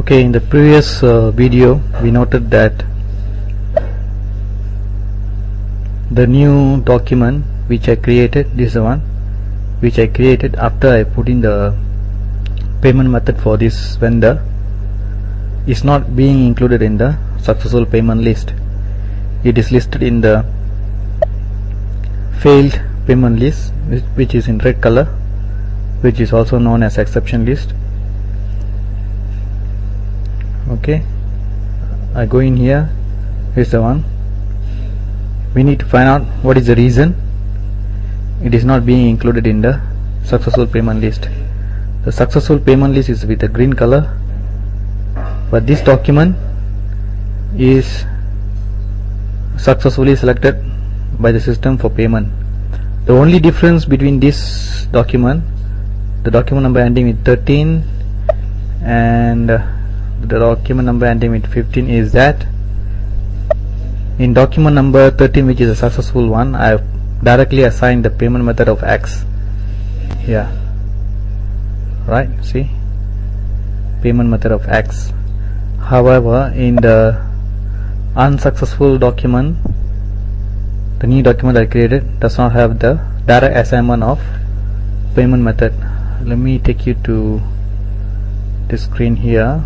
Okay, in the previous video we noted that the new document which I created, this is the one which I created after I put in the payment method for this vendor, is not being included in the successful payment list. It is listed in the failed payment list, which is in red color, which is also known as exception list. Okay, I go in here. Here's the one. We need to find out what is the reason it is not being included in the successful payment list. The successful payment list is with a green color, but this document is successfully selected by the system for payment. The only difference between this document, the document number ending with 13 and the document number ending with 15, is that in document number 13, which is a successful one, I have directly assigned the payment method of X here, right? See, payment method of X. However, in the unsuccessful document, the new document I created does not have the direct assignment of payment method. Let me take you to the screen here.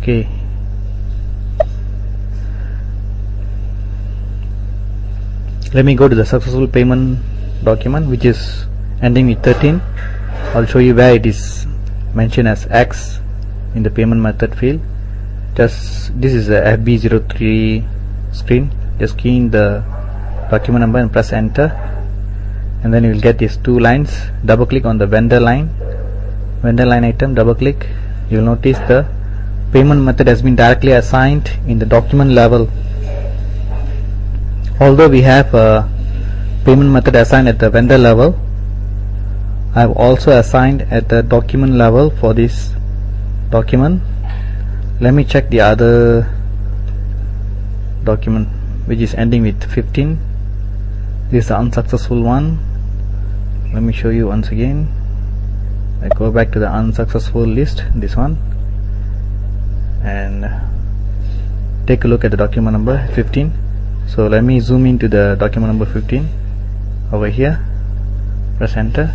Okay, let me go to the successful payment document, which is ending with 13. I'll show you where it is mentioned as X in the payment method field. Just this is a FB03 screen. Just key in the document number and press enter, and then you will get these two lines. Double click on the vendor line item, double click. You will notice the payment method has been directly assigned in the document level. Although we have a payment method assigned at the vendor level, I have also assigned at the document level for this document. Let me check the other document, which is ending with 15. This is the unsuccessful one. Let me show you once again. I go back to the unsuccessful list, this one, and take a look at the document number 15. So let me zoom into the document number 15 over here, press enter,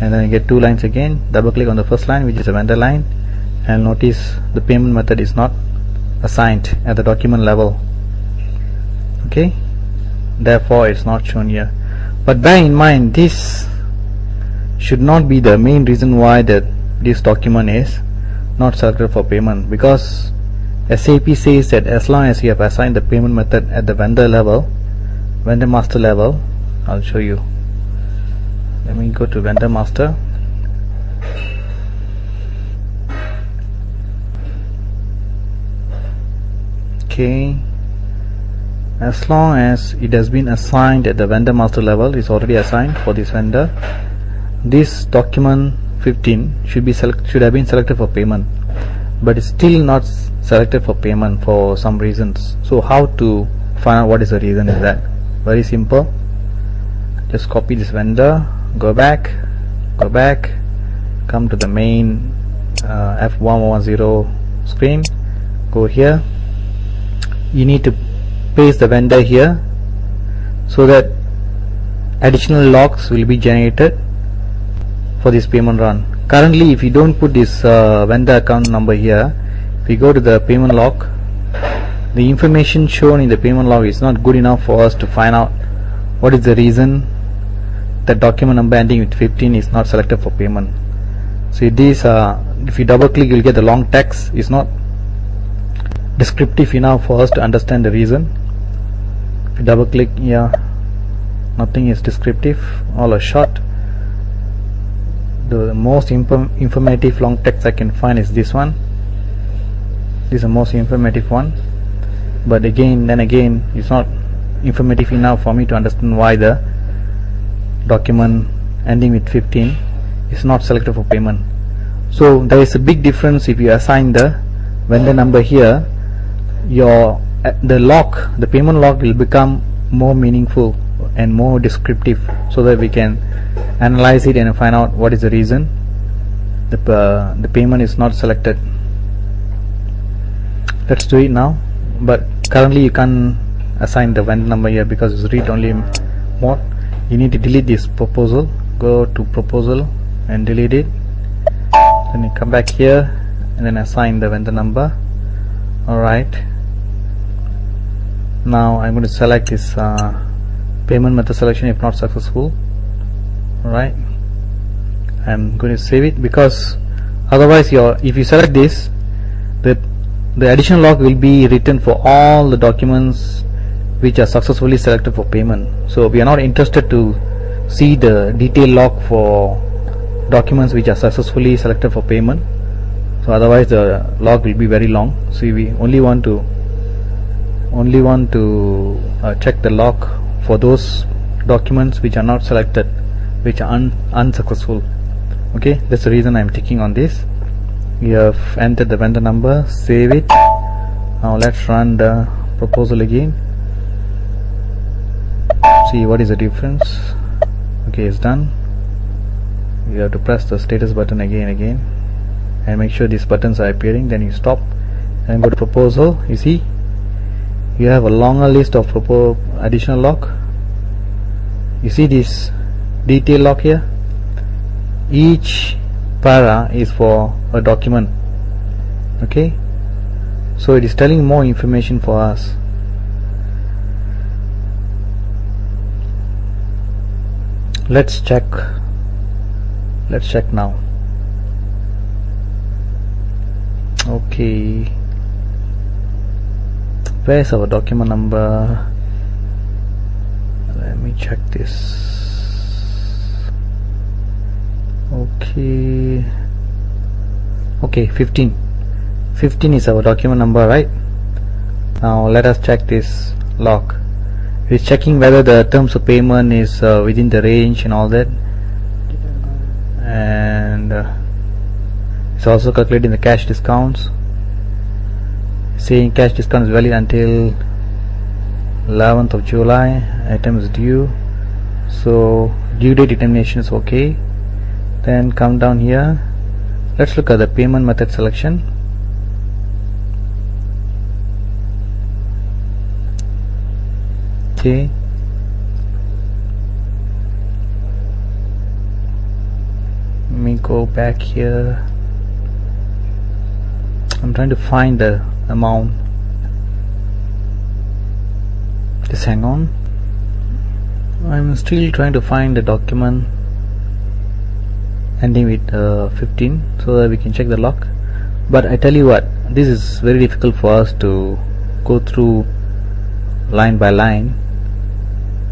and then you get two lines again. Double click on the first line, which is a vendor line, and notice the payment method is not assigned at the document level. Okay, therefore it's not shown here. But bear in mind, this should not be the main reason why this document is not selected for payment, because SAP says that as long as you have assigned the payment method at the vendor level, vendor master level. I'll show you. Let me go to vendor master. Okay, as long as it has been assigned at the vendor master level, it's already assigned for this vendor, this document 15 should have been selected for payment, but it's still not selected for payment for some reasons. So how to find out what is the reason is that? Very simple. Just copy this vendor, go back, come to the main F110 screen, go here. You need to paste the vendor here so that additional logs will be generated for this payment run. Currently, if you don't put this vendor account number here, if we go to the payment log, the information shown in the payment log is not good enough for us to find out what is the reason that document number ending with 15 is not selected for payment. So if you double click, you'll get the long text. It's not descriptive enough for us to understand the reason. If you double click here, nothing is descriptive, all are short. The most informative long text I can find is this one. This is the most informative one, but then again it's not informative enough for me to understand why the document ending with 15 is not selected for payment. So there is a big difference. If you assign the vendor number here, the payment log will become more meaningful and more descriptive, so that we can analyze it and find out what is the reason the payment is not selected. Let's do it now, but currently you can't assign the vendor number here because it's read only mode. You need to delete this proposal. Go to proposal and delete it. Then you come back here and then assign the vendor number. Alright, now I'm going to select this payment method selection if not successful. Alright, I'm going to save it because otherwise if you select this, the additional log will be written for all the documents which are successfully selected for payment. So we are not interested to see the detailed log for documents which are successfully selected for payment. So otherwise the log will be very long. So we only want to check the log for those documents which are not selected, which are unsuccessful. Okay, that's the reason I'm ticking on this. We have entered the vendor number, save it. Now let's run the proposal again, see what is the difference. Okay, it's done. You have to press the status button again and make sure these buttons are appearing. Then you stop and go to proposal. You see you have a longer list of additional log. You see this detail log here. Each para is for a document. Okay, so it is telling more information for us. Let's check now. Okay, where's our document number? Let me check this. Okay, 15 is our document number, right? Now let us check this log. It's checking whether the terms of payment is within the range and all that, and it's also calculating the cash discounts, saying cash discount is valid until 11th of July. Item is due, so due date determination is okay. Then come down here, let's look at the payment method selection. Okay, let me go back here. I'm trying to find the amount. Just hang on, I'm still trying to find the document ending with 15 so that we can check the log. But I tell you what, this is very difficult for us to go through line by line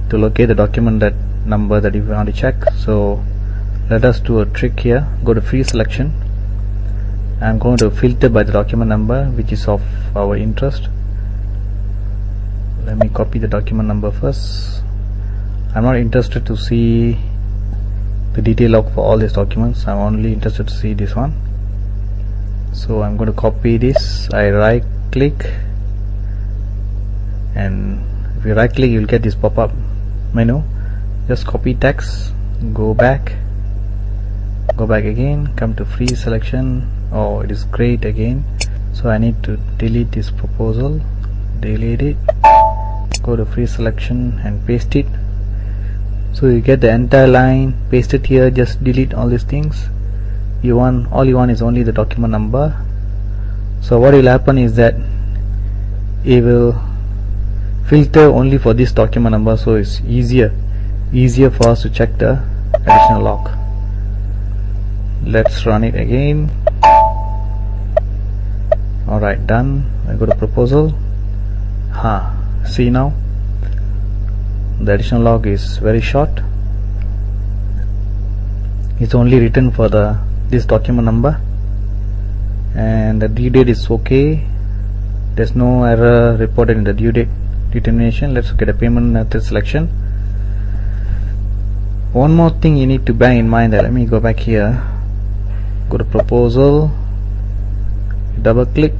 to locate the document that number that we want to check. So let us do a trick here. Go to free selection. I'm going to filter by the document number which is of our interest. Let me copy the document number first. I'm not interested to see the detail log for all these documents. I'm only interested to see this one. So I'm going to copy this. I right click, and if you right click you'll get this pop-up menu. Just copy text, go back again, come to free selection. Oh, it is great again. So I need to delete this proposal, delete it, go to free selection and paste it. So you get the entire line, paste it here. Just delete all these things. All you want is only the document number. So what will happen is that it will filter only for this document number, so it's easier for us to check the additional log. Let's run it again. Alright, done. I go to proposal. See now the additional log is very short. It's only written for this document number, and the due date is okay. There's no error reported in the due date determination. Let's get a payment method selection. One more thing you need to bear in mind, that let me go back here, go to proposal, double click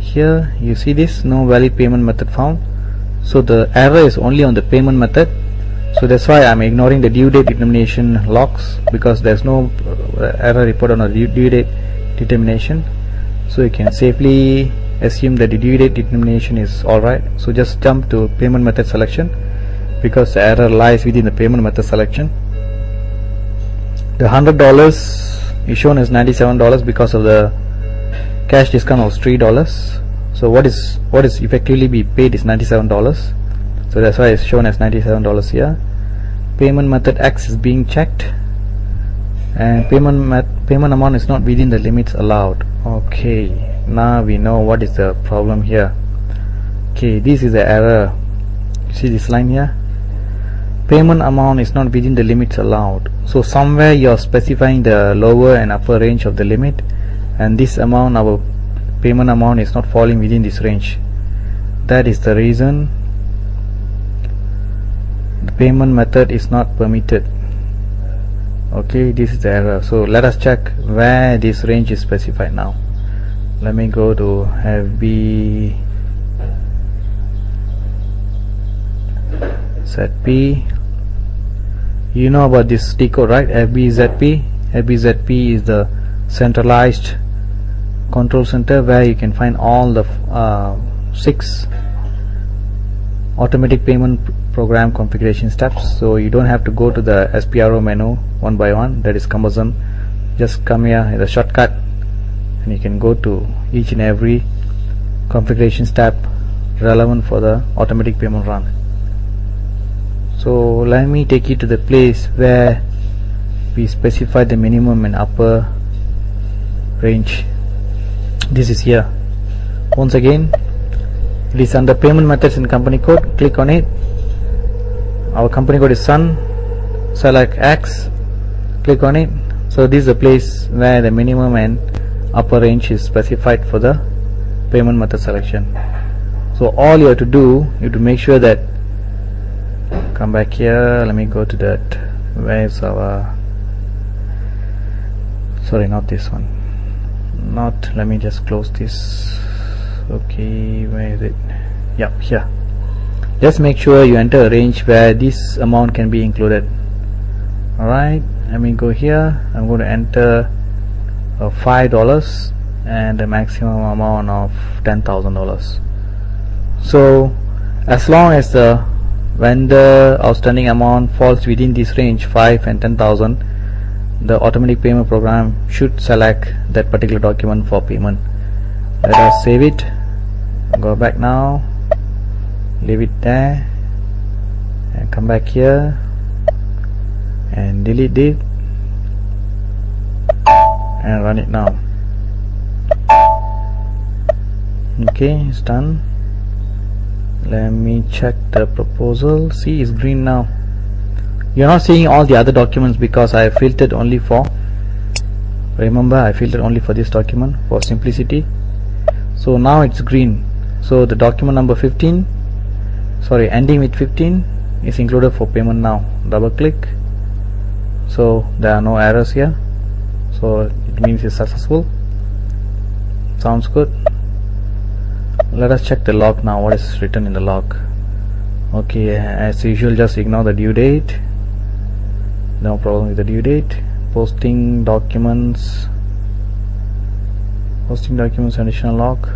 here. You see this, no valid payment method found. So the error is only on the payment method. So that's why I'm ignoring the due date determination logs, because there's no error report on a due date determination. So you can safely assume that the due date determination is alright. So just jump to payment method selection, because the error lies within the payment method selection. The $100 is shown as $97 because of the cash discount was $3. So what is effectively be paid is $97. So that's why it's shown as $97 here. Payment method X is being checked, and payment amount is not within the limits allowed. Okay, now we know what is the problem here. Okay, this is the error. You see this line here? Payment amount is not within the limits allowed. So somewhere you are specifying the lower and upper range of the limit, and this amount, our payment amount, is not falling within this range. That is the reason the payment method is not permitted. Okay, this is the error. So let us check where this range is specified now. Let me go to FB ZP. You know about this decode, right? FBZP. FBZP is the centralized control center where you can find all the 6 automatic payment program configuration steps. So you don't have to go to the SPRO menu one by one. That is cumbersome. Just come here with a shortcut, and you can go to each and every configuration step relevant for the automatic payment run. So let me take you to the place where we specify the minimum and upper range. This is here. Once again, it is under payment methods in company code. Click on it. Our company code is Sun. Select X. Click on it. So this is the place where the minimum and upper range is specified for the payment method selection. So all you have to do is to make sure that, come back here, let me go to that, where's our, sorry, not this one, not, let me just close this. Okay, where is it? Yep, here. Just make sure you enter a range where this amount can be included. Alright, let me go here. I'm going to enter $5 and a maximum amount of $10,000. So as long as the vendor outstanding amount falls within this range, 5 and 10,000, the automatic payment program should select that particular document for payment. Let us save it, go back now, leave it there, and come back here and delete it and run it now. Okay, it's done. Let me check the proposal. See, it's green now. You're not seeing all the other documents because I filtered only for, remember, I filtered only for this document for simplicity. So now it's green. So the document number 15, sorry, ending with 15 is included for payment now. Double click. So there are no errors here. So it means it's successful. Sounds good. Let us check the log now. What is written in the log? Okay, as usual, just ignore the due date. No problem with the due date. Posting documents additional log.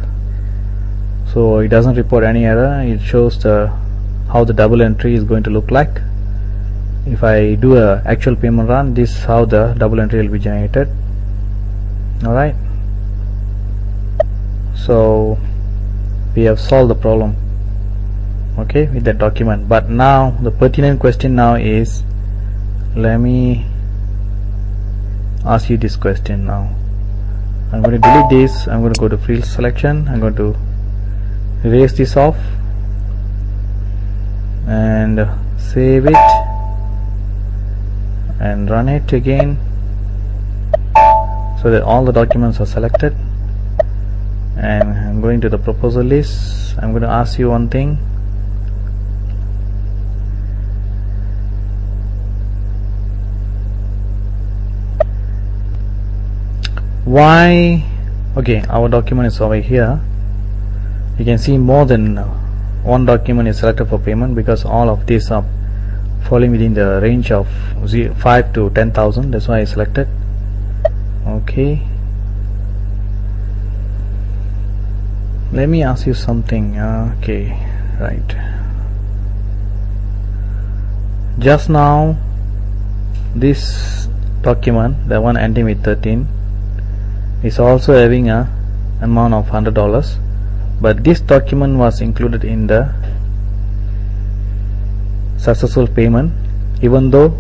So it doesn't report any error. It shows how the double entry is going to look like. If I do a actual payment run, this is how the double entry will be generated. Alright, so we have solved the problem, okay, with that document. But now the pertinent question now is, let me ask you this question now. I'm going to delete this. I'm going to go to field selection. I'm going to erase this off and save it and run it again, so that all the documents are selected. And I'm going to the proposal list. I'm going to ask you one thing. Why? Okay, our document is over here. You can see more than one document is selected for payment because all of these are falling within the range of 5 to 10,000. That's why I selected. Okay, let me ask you something. Okay, right, just now this document, the one ending with 13, is also having a amount of $100, but this document was included in the successful payment even though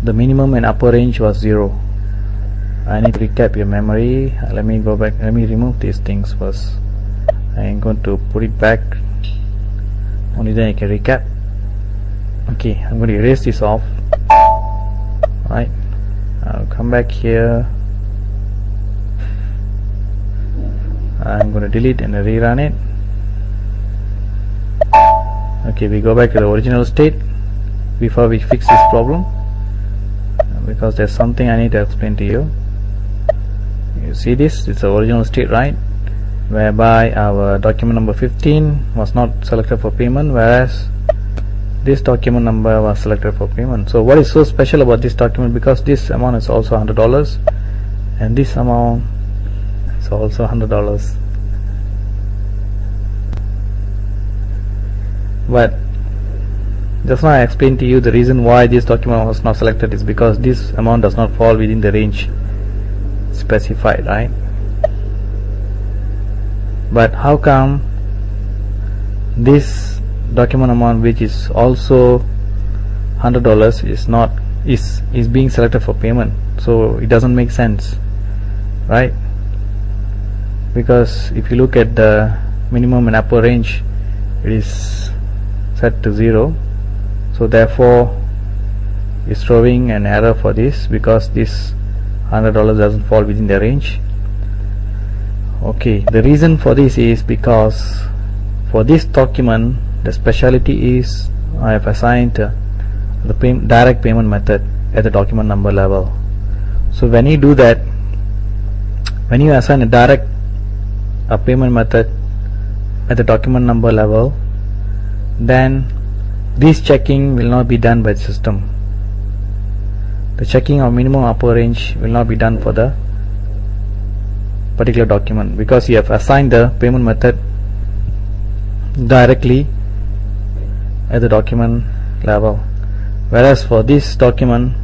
the minimum and upper range was 0. I need to recap your memory. Let me go back, let me remove these things first. I am going to put it back, only then I can recap. Okay, I'm going to erase this off. Right, I'll come back here. I'm going to delete and rerun it. Okay, we go back to the original state before we fix this problem, because there's something I need to explain to you. You see this, it's the original state, right, whereby our document number 15 was not selected for payment, whereas this document number was selected for payment. So what is so special about this document? Because this amount is also $100 and this amount is also $100. But just now I explained to you the reason why this document was not selected is because this amount does not fall within the range specified, right? But how come this document amount, which is also $100, is being selected for payment? So it doesn't make sense, right? Because if you look at the minimum and upper range, it is set to 0, so therefore it's throwing an error for this, because this $100 doesn't fall within the range. Okay, the reason for this is because for this document the speciality is I have assigned the direct payment method at the document number level. So when you do that, when you assign a direct payment method at the document number level, then this checking will not be done by the system. The checking of minimum upper range will not be done for the particular document, because you have assigned the payment method directly at the document level. Whereas for this document,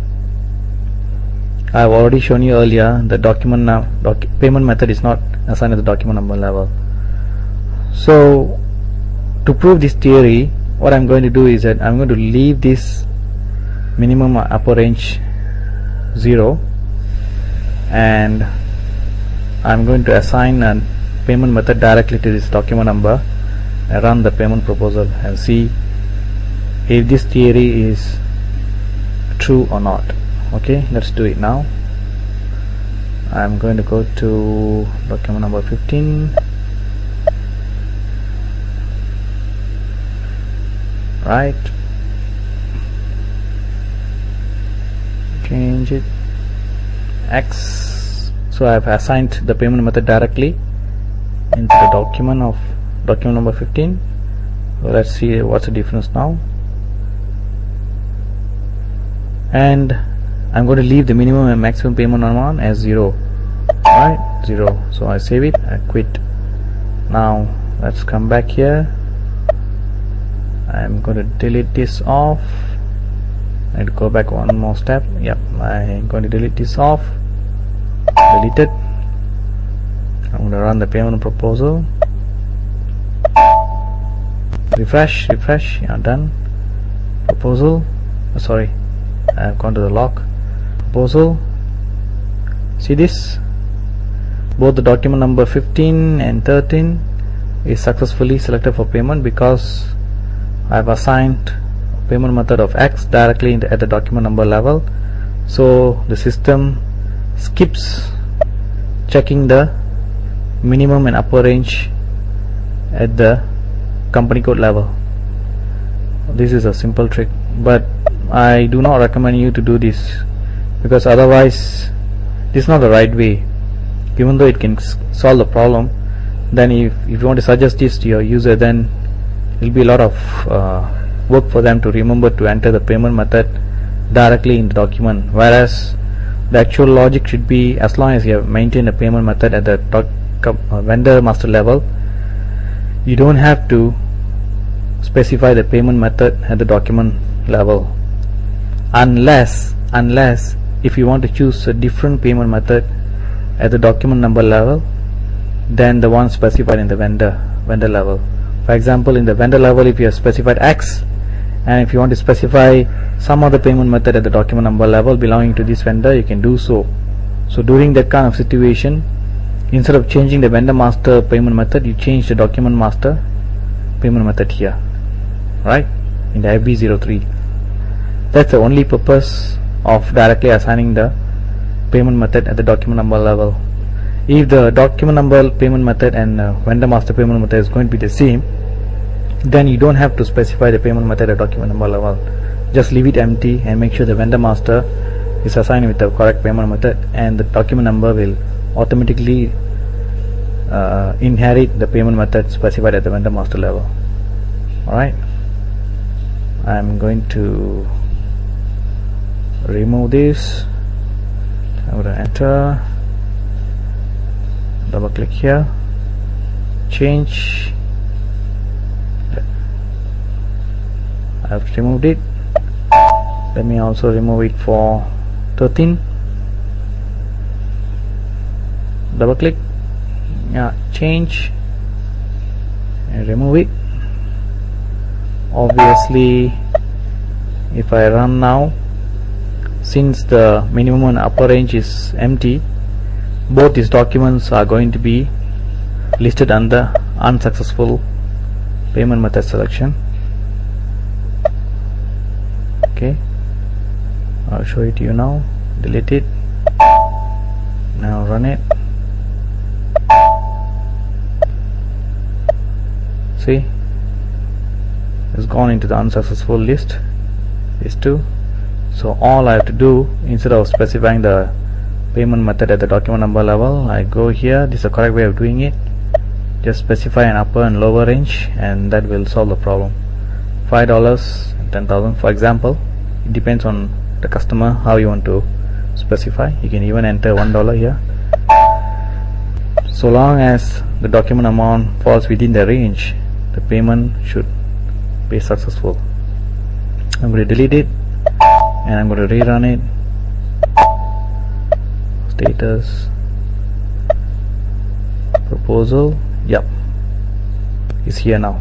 I have already shown you earlier, the payment method is not assigned at the document number level. So to prove this theory, what I'm going to do is that I'm going to leave this minimum upper range 0, and I'm going to assign a payment method directly to this document number and run the payment proposal and see if this theory is true or not. Okay, let's do it now. I'm going to go to document number 15. Right, change it X. So I have assigned the payment method directly into the document number 15. So let's see what's the difference now. And I'm going to leave the minimum and maximum payment amount as 0. Right, 0. So I save it, I quit. Now let's come back here. I'm going to delete this off and go back one more step. Yep, I'm going to delete this off. Delete it. I'm going to run the payment proposal. Refresh. Yeah, done. Proposal. Sorry, I've gone to the log. Proposal. See this? Both the document number 15 and 13 is successfully selected for payment, because I have assigned payment method of X directly at the document number level. So the system skips checking the minimum and upper range at the company code level. This is a simple trick, but I do not recommend you to do this, because otherwise this is not the right way. Even though it can solve the problem, then if you want to suggest this to your user, then it will be a lot of work for them to remember to enter the payment method directly in the document, whereas the actual logic should be, as long as you have maintained a payment method at the vendor master level, you don't have to specify the payment method at the document level, unless if you want to choose a different payment method at the document number level than the one specified in the vendor level. For example, in the vendor level, if you have specified X, and if you want to specify some other payment method at the document number level belonging to this vendor, you can do so. So during that kind of situation, instead of changing the vendor master payment method, you change the document master payment method here, right, in the FB03. That's the only purpose of directly assigning the payment method at the document number level. If the document number payment method and vendor master payment method is going to be the same, then you don't have to specify the payment method at document number level. Just leave it empty and make sure the vendor master is assigned with the correct payment method, and the document number will automatically inherit the payment method specified at the vendor master level. Alright, I'm going to remove this. I'm going to enter, double click here, change. I've removed it. Let me also remove it for 13. Double click, yeah, change and remove it. Obviously, if I run now, since the minimum and upper range is empty, both these documents are going to be listed under unsuccessful payment method selection. Okay, I'll show it to you now. Delete it. Now run it. See, it's gone into the unsuccessful list, these two. So all I have to do, instead of specifying the payment method at the document number level, I go here. This is the correct way of doing it. Just specify an upper and lower range, and that will solve the problem. $5 and 10,000, for example. It depends on the customer how you want to specify. You can even enter $1 here. So long as the document amount falls within the range, the payment should be successful. I'm going to delete it and I'm going to rerun it. Status, proposal, yep, is here now.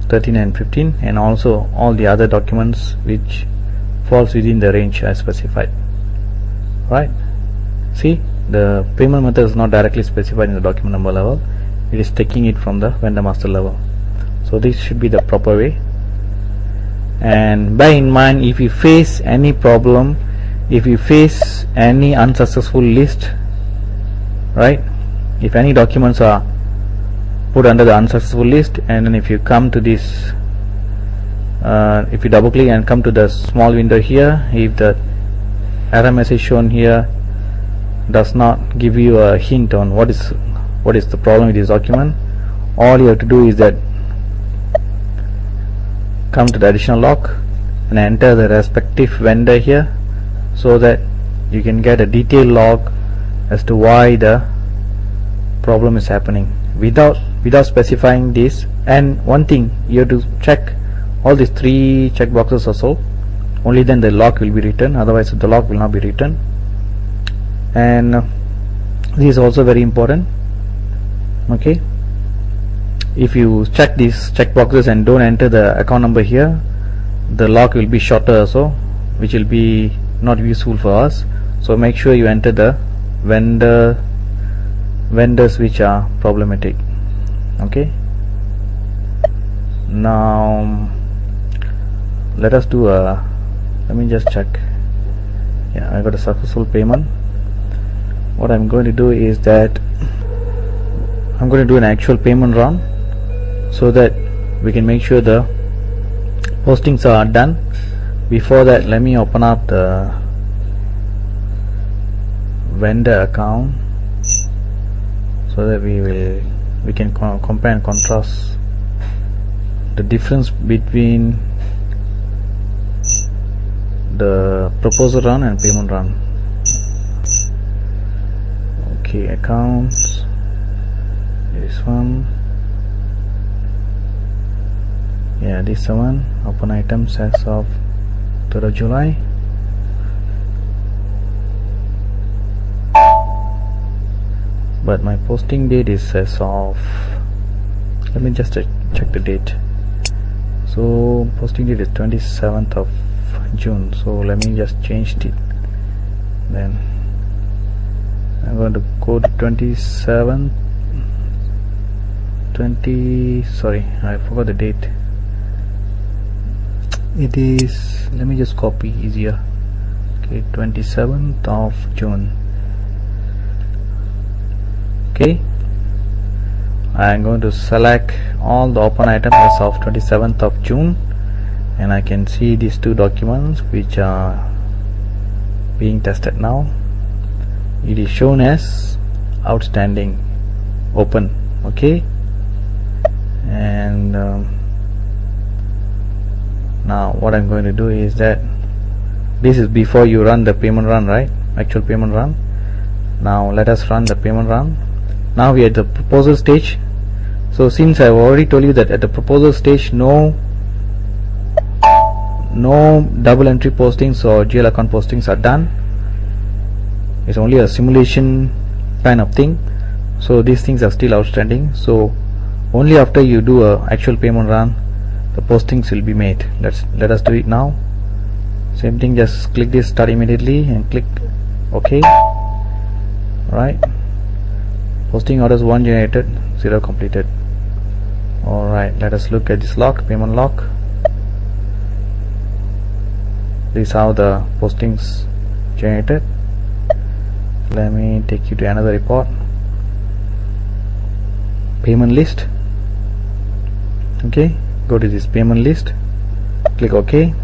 13 and 15, and also all the other documents which falls within the range I specified. Right? See, the payment method is not directly specified in the document number level. It is taking it from the vendor master level. So this should be the proper way. And bear in mind, if you face any problem, if you face any unsuccessful list, right, if any documents are put under the unsuccessful list, and then if you come to this, if you double click and come to the small window here, if the error message shown here does not give you a hint on what is the problem with this document, all you have to do is that come to the additional log and enter the respective vendor here, so that you can get a detailed log as to why the problem is happening without specifying this. And one thing, you have to check all these 3 checkboxes or so, only then the log will be written, otherwise the log will not be written. And this is also very important. Okay, if you check these checkboxes and don't enter the account number here, the log will be shorter also, which will be not useful for us. So make sure you enter the vendors which are problematic. Okay, now let us do a, let me just check. Yeah, I got a successful payment. What I'm going to do is that I'm going to do an actual payment run, so that we can make sure the postings are done. Before that, let me open up the vendor account, so that we can compare and contrast the difference between the proposal run and payment run. Okay, accounts, this one, yeah, this one, open items as of 3rd of July. But my posting date is as of, let me just check the date. So posting date is 27th of June, so let me just change it. Then I'm going to go to 27th 20, sorry, I forgot the date. It is, let me just copy easier. Okay, 27th of June. Okay, I'm going to select all the open items as of 27th of June, and I can see these two documents which are being tested now. It is shown as outstanding open. Okay, and now what I'm going to do is that this is before you run the payment run, right? Actual payment run. Now let us run the payment run. Now we are at the proposal stage. So since I've already told you that at the proposal stage no double entry postings or GL account postings are done. It's only a simulation kind of thing. So these things are still outstanding. So only after you do a actual payment run, the postings will be made. Let us do it now. Same thing, just click this start immediately and click OK. Right. Posting orders 1 generated, 0 completed. Alright, let us look at this log, payment log. This is how the postings generated. Let me take you to another report. Payment list. Okay, go to this payment list, click OK.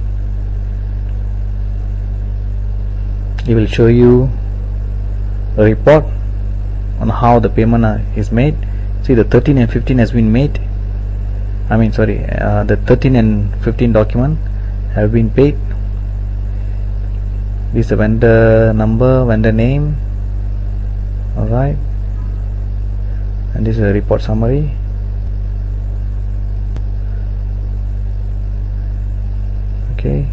It will show you a report on how the payment is made. See, the 13 and 15 has been made. The 13 and 15 document have been paid. This is the vendor number, vendor name. Alright, and this is a report summary. Okay,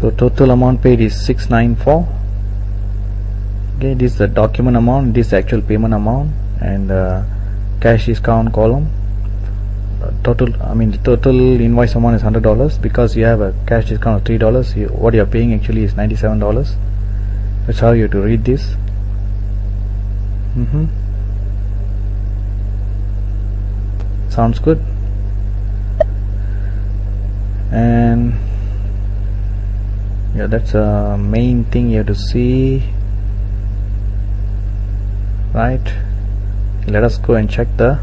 so total amount paid is 694. Okay, this is the document amount, this is the actual payment amount, and cash discount column. The total invoice amount is $100 because you have a cash discount of $3. What you are paying actually is $97. That's how you have to read this. Sounds good. And yeah, that's a main thing you have to see. Right, let us go and check the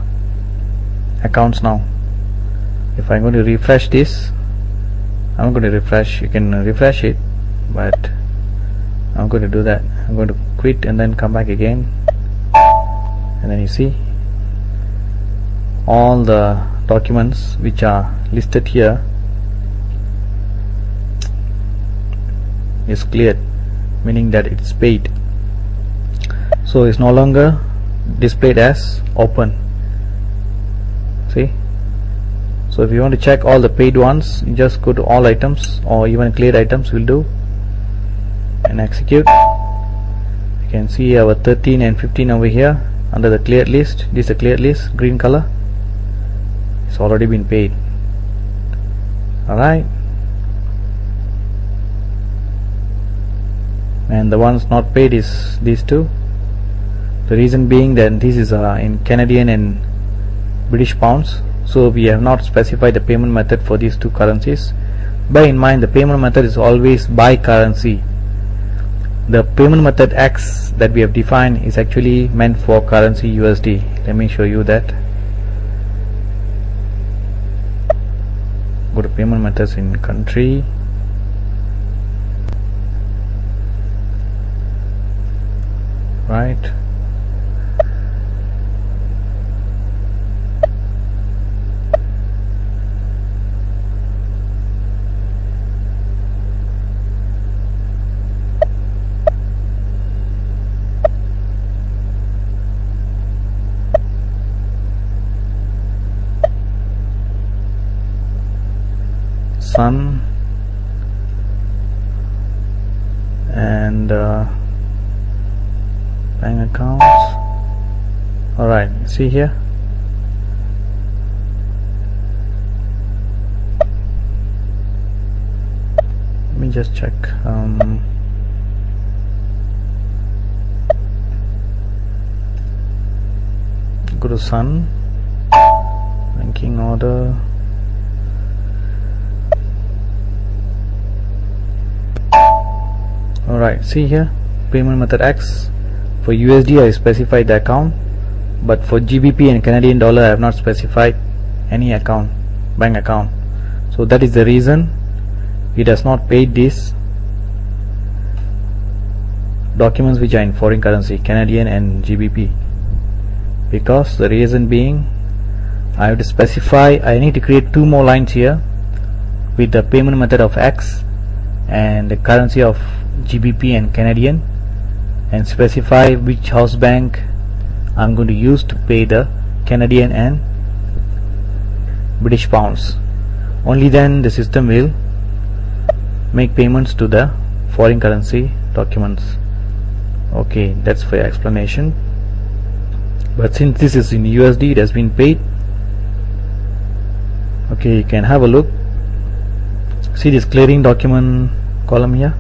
accounts now. If I'm going to refresh this, I'm going to refresh, you can refresh it, but I'm going to do that. I'm going to quit and then come back again, and then you see all the documents which are listed here is cleared, meaning that it's paid. So it's no longer displayed as open. See, so if you want to check all the paid ones, you just go to all items, or even cleared items will do, and execute. You can see our 13 and 15 over here under the cleared list. This is the cleared list, green color. It's already been paid. Alright, and the ones not paid is these two. The reason being that this is in Canadian and British pounds, so we have not specified the payment method for these two currencies. Bear in mind, the payment method is always by currency. The payment method X that we have defined is actually meant for currency USD. Let me show you that. Go to payment methods in country. Right, Sun and bank accounts. Alright, see here, let me just check. Go to Sun, banking order, alright, see here, payment method X. For USD I specified the account, but for GBP and Canadian dollar I have not specified any account, bank account. So that is the reason it has not paid these documents which are in foreign currency, Canadian and GBP, because the reason being I have to specify, I need to create two more lines here with the payment method of X and the currency of GBP and Canadian, and specify which house bank I'm going to use to pay the Canadian and British pounds. Only then the system will make payments to the foreign currency documents. Okay, that's for your explanation. But since this is in USD, it has been paid. Okay, you can have a look. See this clearing document column here.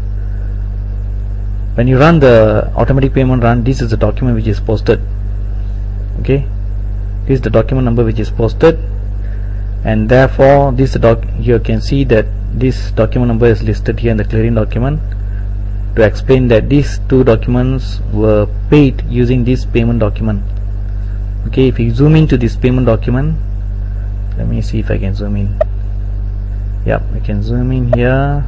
When you run the automatic payment run, this is the document which is posted. Okay, this is the document number which is posted, and therefore this you can see that this document number is listed here in the clearing document to explain that these two documents were paid using this payment document. Okay, if you zoom into this payment document, let me see if I can zoom in. Yeah, we can zoom in here.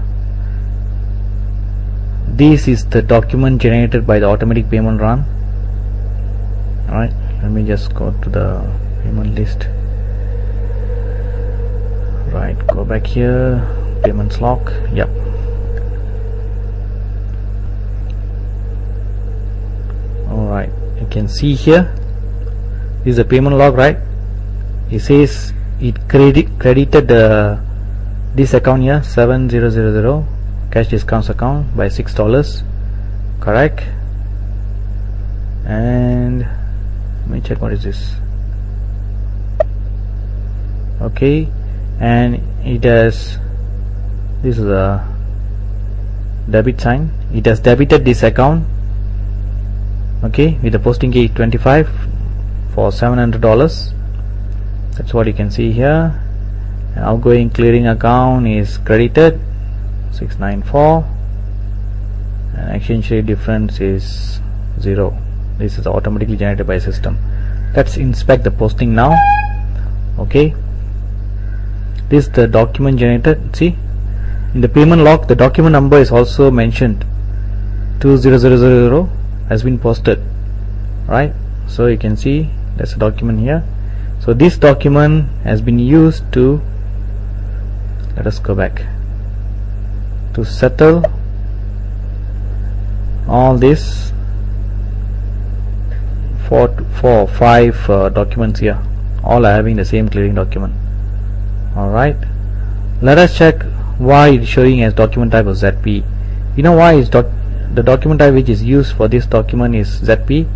This is the document generated by the automatic payment run. Alright, let me just go to the payment list. Right, go back here, payments log. Yep. Alright, you can see here, this is the payment log, right? It says it credited this account here, 7000 cash discounts account by $6, correct? And let me check what is this. Okay, and it has, this is a debit sign. It has debited this account, okay, with the posting key 25 for $700. That's what you can see here. And outgoing clearing account is credited 694, and exchange rate difference is 0. This is automatically generated by system. Let's inspect the posting now. Okay, this is the document generated. See, in the payment log the document number is also mentioned, 20000 has been posted, right? So you can see that's a document here. So this document has been used to, let us go back, to settle all this four or five documents here, all are having the same clearing document. Alright, let us check why it's showing as document type of ZP. You know why is the document type which is used for this document is ZP?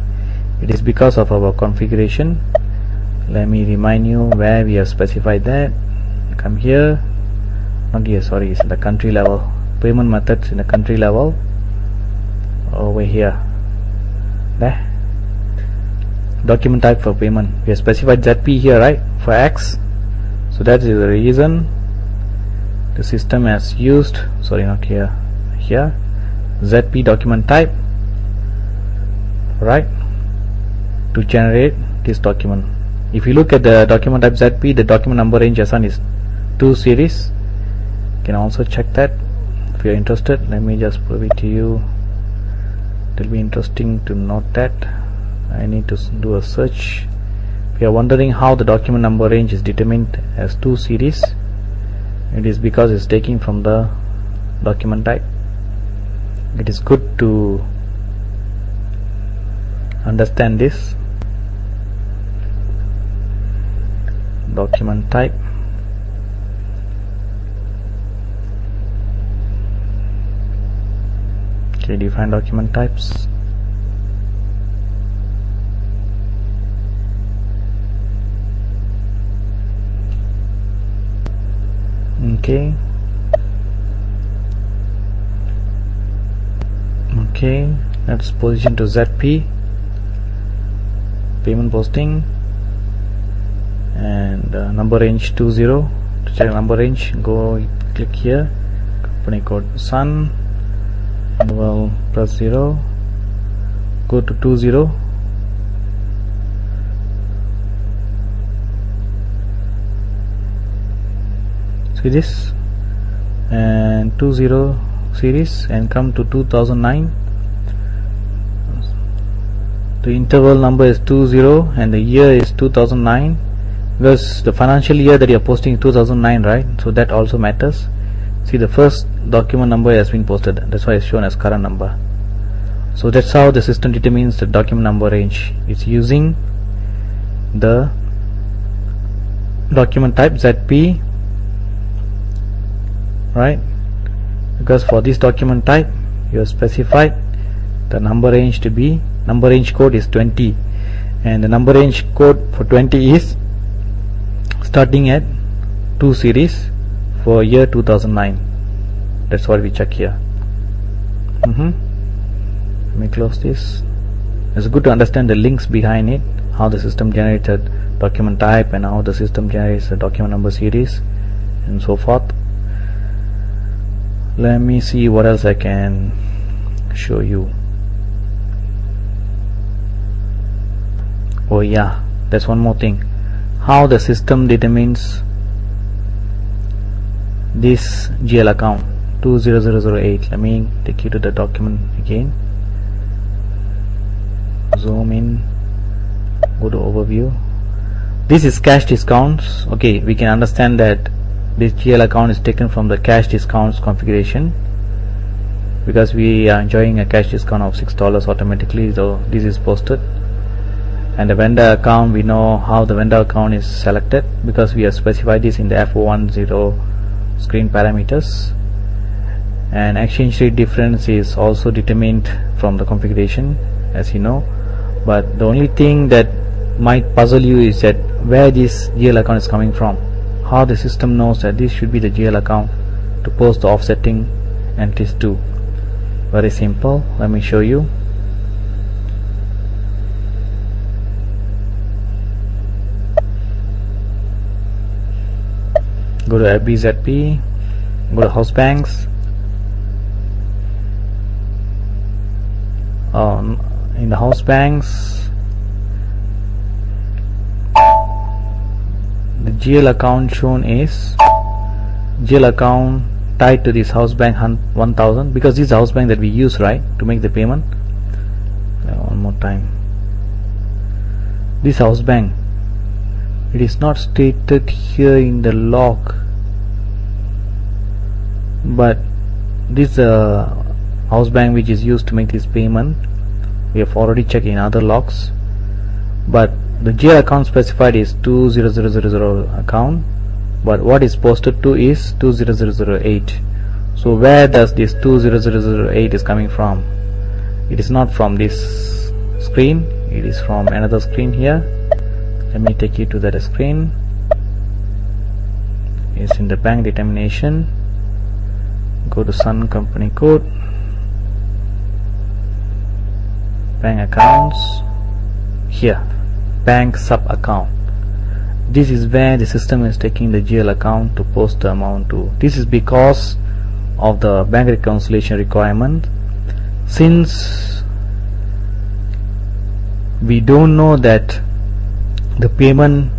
It is because of our configuration. Let me remind you where we have specified that. Come here, not here, sorry, it's in the country level. Payment methods in the country level, over here, there. Document type for payment, we have specified ZP here, right, for X. So that is the reason the system has used, sorry, not here, here, ZP document type, right, to generate this document. If you look at the document type ZP, the document number range assigned is 2 series. You can also check that if you are interested. Let me just prove it to you. It will be interesting to note that. I need to do a search. If you are wondering how the document number range is determined as 2 series, it is because it's taking from the document type. It is good to understand this. Document type, Okay, define document types. Okay. Okay, let's position to ZP, payment posting, and number range 20. To check number range, go click here, company code Sun, and we'll press 0, go to 20. See this, and 20 series, and come to 2009. The interval number is 20 and the year is 2009, because the financial year that you are posting is 2009, right? So that also matters. See, the first document number has been posted, that's why it's shown as current number. So that's how the system determines the document number range. It's using the document type ZP, right? Because for this document type you have specified the number range to be, number range code is 20, and the number range code for 20 is starting at 2 series for year 2009. That's what we check here. Let me close this. It's good to understand the links behind it, how the system generates a document type and how the system generates a document number series and so forth. Let me see what else I can show you. Oh yeah, that's one more thing, how the system determines this GL account 20008. Let me take you to the document again, zoom in, go to overview. This is cash discounts. Okay, we can understand that this GL account is taken from the cash discounts configuration, because we are enjoying a cash discount of $6 automatically, so this is posted. And the vendor account, we know how the vendor account is selected, because we have specified this in the F10 screen parameters. And exchange rate difference is also determined from the configuration, as you know. But the only thing that might puzzle you is that where this GL account is coming from, how the system knows that this should be the GL account to post the offsetting entities to. Very simple, let me show you. Go to FBZP, go to house banks. In the house banks, the GL account shown is GL account tied to this house bank 1000, because this is the house bank that we use, right, to make the payment. One more time, this house bank, it is not stated here in the log, but this house bank which is used to make this payment, we have already checked in other logs, but the GL account specified is 20000 account, but what is posted to is 20008. So where does this 20008 is coming from? It is not from this screen, it is from another screen here. Let me take you to that screen. It's in the bank determination. Go to Sun company code, bank accounts, here, bank sub account. This is where the system is taking the GL account to post the amount to. This is because of the bank reconciliation requirement. Since we don't know that the payment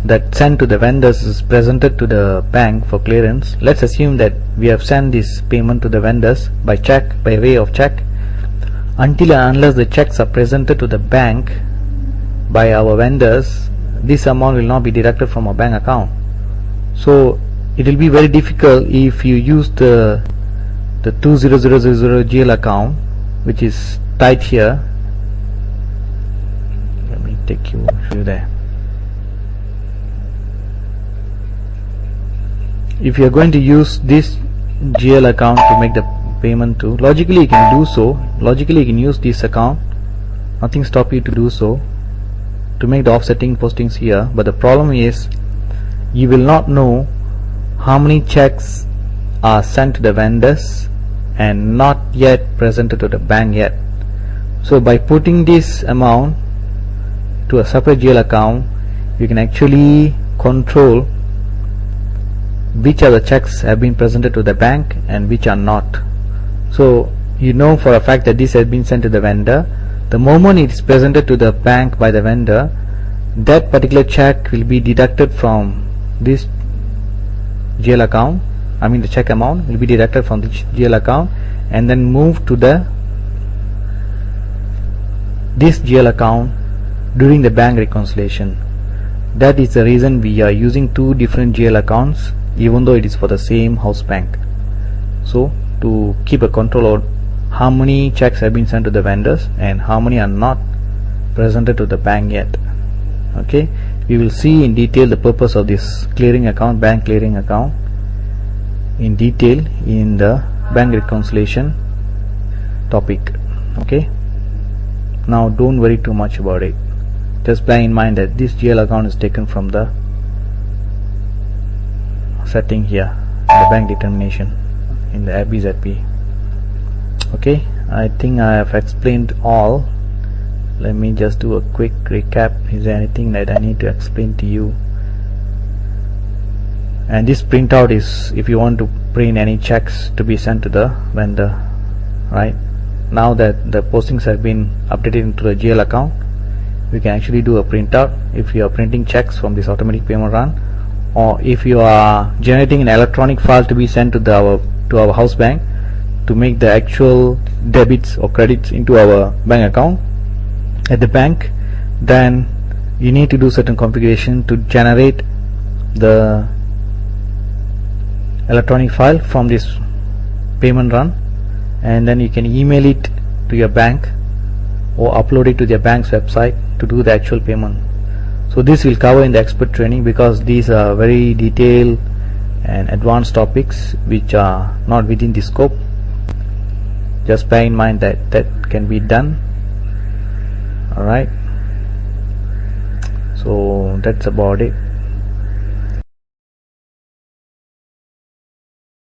that sent to the vendors is presented to the bank for clearance, let's assume that we have sent this payment to the vendors by check, by way of check. Until and unless the checks are presented to the bank by our vendors, this amount will not be deducted from a bank account. So it will be very difficult if you use the 20000 GL account which is tied here. Let me take you through there. If you are going to use this GL account to make the payment to, logically you can do so, logically you can use this account, nothing stop you to do so, to make the offsetting postings here. But the problem is you will not know how many checks are sent to the vendors and not yet presented to the bank yet. So by putting this amount to a separate GL account, you can actually control which of the checks have been presented to the bank and which are not. So you know for a fact that this has been sent to the vendor. The moment it is presented to the bank by the vendor, that particular check will be deducted from this GL account. I mean the check amount will be deducted from the GL account and then moved to this GL account during the bank reconciliation. That is the reason we are using two different GL accounts, even though it is for the same house bank. So to keep a control on how many checks have been sent to the vendors and how many are not presented to the bank yet. Okay, we will see in detail the purpose of this clearing account, bank clearing account, in detail in the bank reconciliation topic. Okay, now don't worry too much about it. Just bear in mind that this GL account is taken from the setting here, the bank determination in the FBZP. Okay, I think I have explained all. Let me just do a quick recap. Is there anything that I need to explain to you? And this printout is if you want to print any checks to be sent to the vendor. Right now that the postings have been updated into the GL account, we can actually do a printout if you are printing checks from this automatic payment run, or if you are generating an electronic file to be sent to our house bank to make the actual debits or credits into our bank account at the bank. Then you need to do certain configuration to generate the electronic file from this payment run, and then you can email it to your bank or upload it to their bank's website to do the actual payment. So this will cover in the expert training, because these are very detailed and advanced topics which are not within the scope. Just bear in mind that that can be done. Alright, so that's about it.